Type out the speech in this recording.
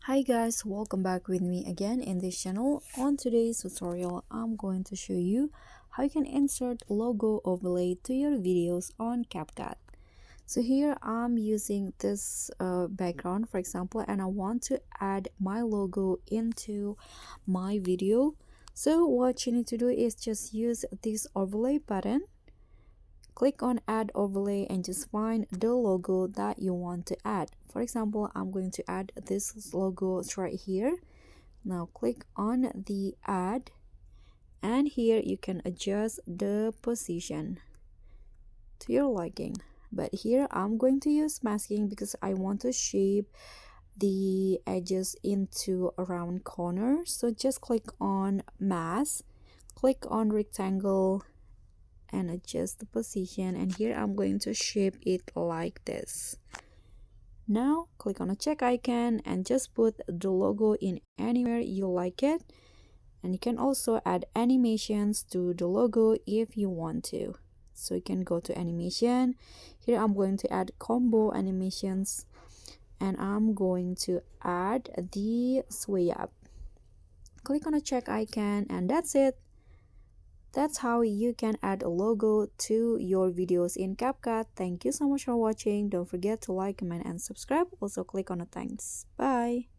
Hi guys, welcome back with me again in this channel. On today's tutorial, I'm going to show you how you can insert logo overlay to your videos on CapCut. So here I'm using this background, for example, and I want to add my logo into my video. So what you need to do is just use this overlay button. Click on add overlay and just find the logo that you want to add. For example, I'm going to add this logo right here. Now click on the add, and here you can adjust the position to your liking. But here I'm going to use masking because I want to shape the edges into a round corner. So just click on mask, click on rectangle and adjust the position, and here I'm going to shape it like this. Now click on a check icon and just put the logo in anywhere you like it, and you can also add animations to the logo if you want to. So you can go to animation. Here I'm going to add combo animations, and I'm going to add the sway up. Click on a check icon and that's it. That's how you can add a logo to your videos in CapCut. Thank you so much for watching. Don't forget to like, comment, and subscribe. Also click on the thanks. Bye.